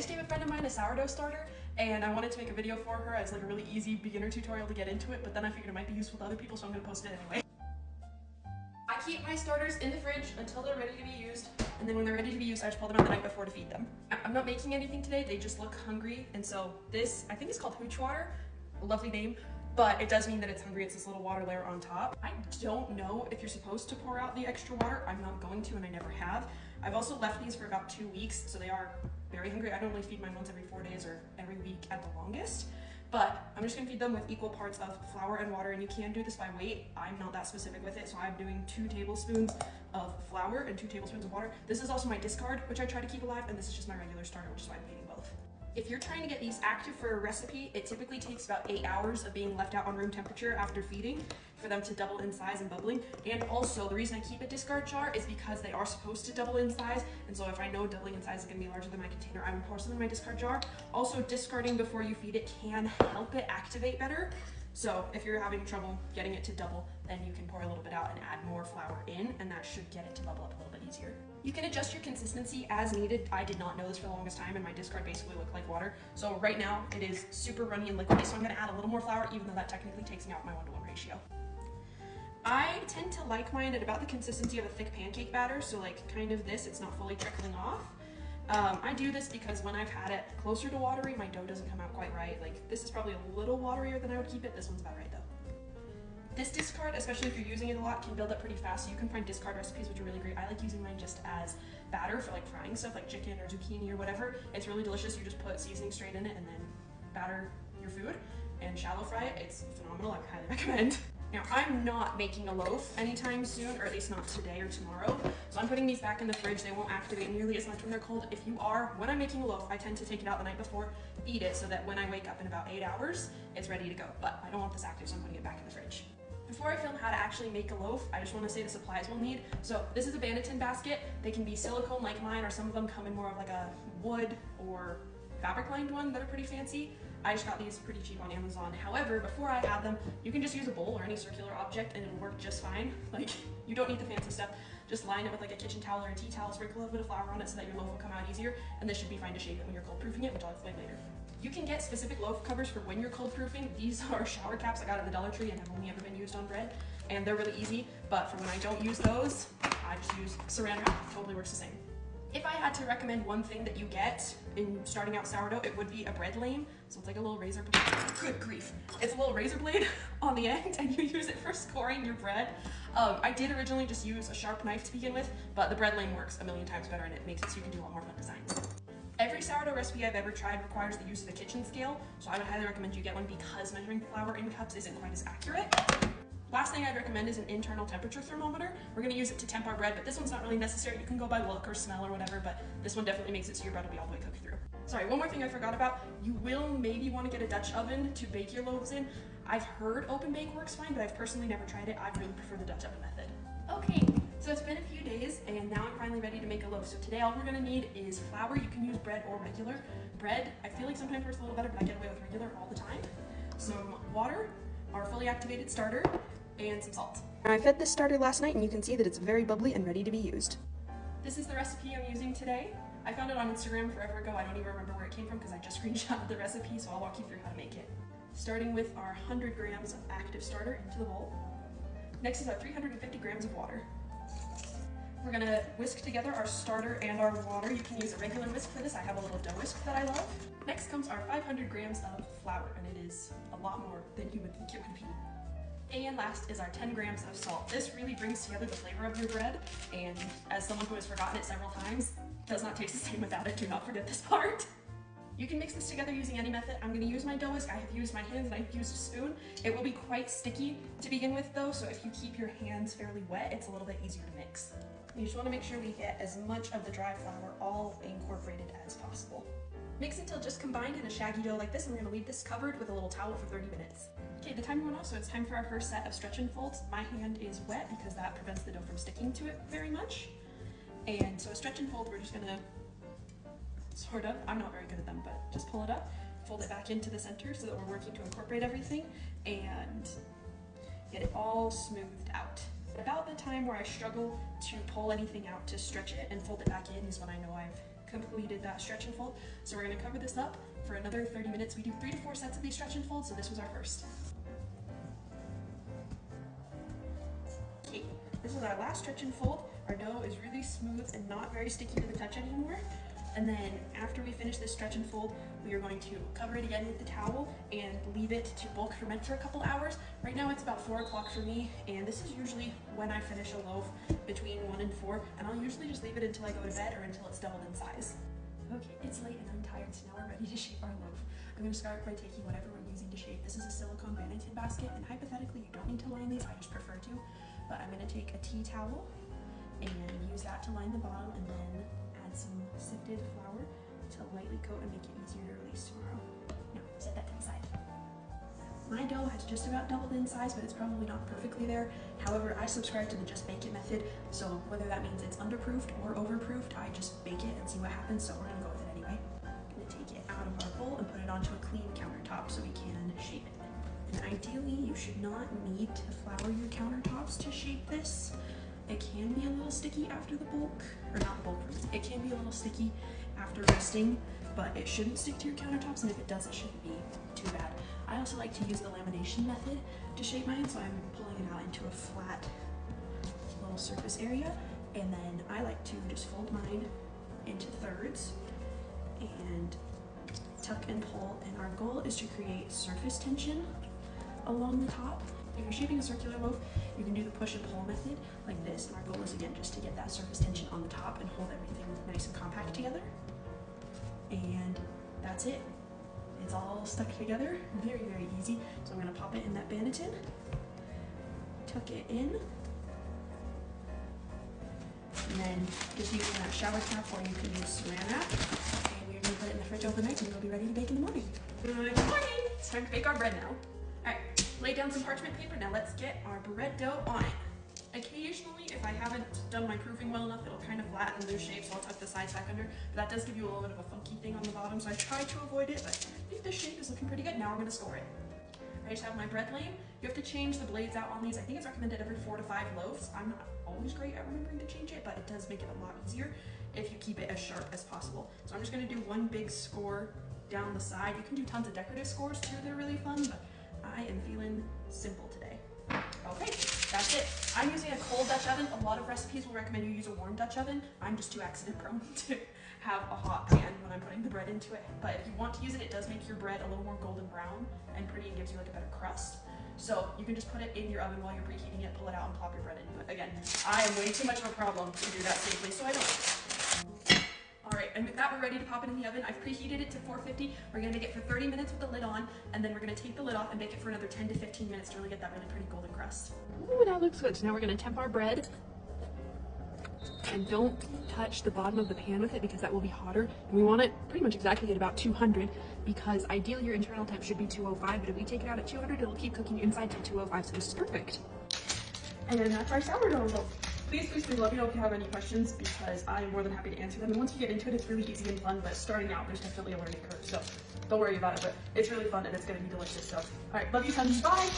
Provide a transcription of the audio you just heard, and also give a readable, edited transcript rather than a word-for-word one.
I just gave a friend of mine a sourdough starter, and I wanted to make a video for her as like a really easy beginner tutorial to get into it, but then I figured it might be useful to other people, so I'm going to post it anyway. I keep my starters in the fridge until they're ready to be used, and then when they're ready to be used, I just pull them out the night before to feed them. I'm not making anything today, they just look hungry, and so this, I think it's called hooch water, a lovely name, but it does mean that it's hungry. It's this little water layer on top. I don't know if you're supposed to pour out the extra water. I'm not going to, and I never have. I've also left these for about 2 weeks, so they are very hungry. I normally feed mine once every 4 days or every week at the longest, but I'm just gonna feed them with equal parts of flour and water, and you can do this by weight. I'm not that specific with it, so I'm doing 2 tablespoons of flour and 2 tablespoons of water. This is also my discard, which I try to keep alive, and this is just my regular starter, which is why I'm feeding both. If you're trying to get these active for a recipe, it typically takes about 8 hours of being left out on room temperature after feeding for them to double in size and bubbling. And also, the reason I keep a discard jar is because they are supposed to double in size, and so if I know doubling in size is going to be larger than my container, I will pour some in my discard jar. Also, discarding before you feed it can help it activate better. So if you're having trouble getting it to double, then you can pour a little bit out and add more flour in, and that should get it to bubble up a little bit easier. You can adjust your consistency as needed. I did not know this for the longest time, and my discard basically looked like water. So right now it is super runny and liquidy, so I'm gonna add a little more flour, even though that technically takes me out my 1-to-1 ratio. I tend to like mine at about the consistency of a thick pancake batter, so like kind of this, it's not fully trickling off. I do this because when I've had it closer to watery, my dough doesn't come out quite right. Like this is probably a little waterier than I would keep it. This one's about right though. This discard, especially if you're using it a lot, can build up pretty fast, so you can find discard recipes which are really great. I like using mine just as batter for like frying stuff like chicken or zucchini or whatever. It's really delicious. You just put seasoning straight in it and then batter your food and shallow fry it. It's phenomenal. I would highly recommend. Now, I'm not making a loaf anytime soon, or at least not today or tomorrow, so I'm putting these back in the fridge. They won't activate nearly as much when they're cold. If you are, when I'm making a loaf, I tend to take it out the night before, eat it, so that when I wake up in about 8 hours, it's ready to go. But I don't want this active, so I'm putting it back in the fridge. Before I film how to actually make a loaf, I just want to say the supplies we'll need. So this is a Banneton basket. They can be silicone like mine, or some of them come in more of like a wood or fabric lined one that are pretty fancy. I just got these pretty cheap on Amazon. However, before I add them, you can just use a bowl or any circular object and it'll work just fine. Like, you don't need the fancy stuff. Just line it with like a kitchen towel or a tea towel, sprinkle a little bit of flour on it so that your loaf will come out easier, and this should be fine to shape it when you're cold proofing it, which I'll explain later. You can get specific loaf covers for when you're cold proofing. These are shower caps I got at the Dollar Tree and have only ever been used on bread, and they're really easy, but for when I don't use those, I just use saran wrap. Totally works the same. If I had to recommend one thing that you get in starting out sourdough, it would be a bread lame. So it's like a little razor blade. Good grief. It's a little razor blade on the end, and you use it for scoring your bread. I did originally just use a sharp knife to begin with, but the bread lame works a million times better, and it makes it so you can do a lot more fun designs. Every sourdough recipe I've ever tried requires the use of a kitchen scale, so I would highly recommend you get one because measuring flour in cups isn't quite as accurate. Last thing I'd recommend is an internal temperature thermometer. We're going to use it to temp our bread, but this one's not really necessary. You can go by look or smell or whatever, but this one definitely makes it so your bread will be all the way cooked through. Sorry, one more thing I forgot about. You will maybe want to get a Dutch oven to bake your loaves in. I've heard open bake works fine, but I've personally never tried it. I really prefer the Dutch oven method. Okay, so it's been a few days, and now I'm finally ready to make a loaf. So today all we're going to need is flour. You can use bread or regular. Bread, I feel like sometimes works a little better, but I get away with regular all the time. Some water, our fully activated starter, and some salt. I fed this starter last night, and you can see that it's very bubbly and ready to be used. This is the recipe I'm using today. I found it on Instagram forever ago. I don't even remember where it came from because I just screenshotted the recipe, so I'll walk you through how to make it. Starting with our 100 grams of active starter into the bowl. Next is our 350 grams of water. We're gonna whisk together our starter and our water. You can use a regular whisk for this. I have a little dough whisk that I love. Next comes our 500 grams of flour, and it is a lot more than you would think it would be. And last is our 10 grams of salt. This really brings together the flavor of your bread, and as someone who has forgotten it several times, does not taste the same without it. Do not forget this part. You can mix this together using any method. I'm going to use my dough whisk. I have used my hands and I've used a spoon. It will be quite sticky to begin with though, so if you keep your hands fairly wet, it's a little bit easier to mix. You just want to make sure we get as much of the dry flour all incorporated as possible. Mix until just combined in a shaggy dough like this, and we're going to leave this covered with a little towel for 30 minutes. Okay, the timer went off, so it's time for our first set of stretch and folds. My hand is wet because that prevents the dough from sticking to it very much. And so a stretch and fold, we're just going to sort of, I'm not very good at them, but just pull it up, fold it back into the center so that we're working to incorporate everything, and get it all smoothed out. About the time where I struggle to pull anything out to stretch it and fold it back in is when I know I've completed that stretch and fold. So we're gonna cover this up for another 30 minutes. We do 3 to 4 sets of these stretch and folds, so this was our first. Okay, this is our last stretch and fold. Our dough is really smooth and not very sticky to the touch anymore. And then after we finish this stretch and fold, we are going to cover it again with the towel and leave it to bulk ferment for a couple hours. Right now it's about 4 o'clock for me, and this is usually when I finish a loaf, between 1 and 4, and I'll usually just leave it until I go to bed or until it's doubled in size. Okay, it's late and I'm tired, so now we're ready to shape our loaf. I'm going to start by taking whatever we're using to shape. This is a silicone vanity basket, and hypothetically you don't need to line these, I just prefer to. But I'm going to take a tea towel and use that to line the bottom, and then add some sifted flour to lightly coat and make it easier to release tomorrow. Now, set that to the side. My dough has just about doubled in size, but it's probably not perfectly there. However, I subscribe to the just bake it method, so whether that means it's underproofed or overproofed, I just bake it and see what happens, so we're gonna go with it anyway. I'm gonna take it out of our bowl and put it onto a clean countertop so we can shape it. And ideally, you should not need to flour your countertops to shape this. It can be a little sticky after the bulk, or not the bulk, it can be a little sticky after resting, but it shouldn't stick to your countertops, and if it does, it shouldn't be too bad. I also like to use the lamination method to shape mine, so I'm pulling it out into a flat little surface area, and then I like to just fold mine into thirds and tuck and pull, and our goal is to create surface tension along the top. If you're shaping a circular loaf, you can do the push and pull method like this, and our goal is again just to get that surface tension on the top and hold everything nice and compact together. And that's it. It's all stuck together, very, very easy. So I'm gonna pop it in that Banneton, tuck it in, and then just using that shower cap, or you can use saran wrap. And we're gonna put it in the fridge overnight, and it'll be ready to bake in the morning. Good morning! It's time to bake our bread now. All right. Lay down some parchment paper. Now let's get our bread dough on it. Occasionally, if I haven't done my proofing well enough, it'll kind of flatten and lose shape, so I'll tuck the sides back under. But that does give you a little bit of a funky thing on the bottom, so I try to avoid it, but I think this shape is looking pretty good. Now we're gonna score it. I just have my bread lane. You have to change the blades out on these. I think it's recommended every 4 to 5 loaves. I'm not always great at remembering to change it, but it does make it a lot easier if you keep it as sharp as possible. So I'm just gonna do one big score down the side. You can do tons of decorative scores too, they're really fun, but I am feeling simple today. Okay, that's it. I'm using a cold Dutch oven. A lot of recipes will recommend you use a warm Dutch oven. I'm just too accident prone to have a hot pan when I'm putting the bread into it. But if you want to use it, it does make your bread a little more golden brown and pretty, and gives you like a better crust. So you can just put it in your oven while you're preheating it, pull it out, and plop your bread in. But again, I am way too much of a problem to do that safely, so I don't. All right, and with that, we're ready to pop it in the oven. I've preheated it to 450. We're gonna bake it for 30 minutes with the lid on, and then we're gonna take the lid off and bake it for another 10 to 15 minutes to really get that really pretty golden crust. Ooh, that looks good. So now we're gonna temp our bread. And don't touch the bottom of the pan with it, because that will be hotter. And we want it pretty much exactly at about 200, because ideally your internal temp should be 205, but if we take it out at 200, it'll keep cooking inside till 205, so this is perfect. And then that's our sourdough loaf. Please let me know if you have any questions, because I am more than happy to answer them. And once you get into it, it's really easy and fun, but starting out, there's definitely a learning curve. So don't worry about it, but it's really fun and it's gonna be delicious. So, all right, love you, tons. Bye.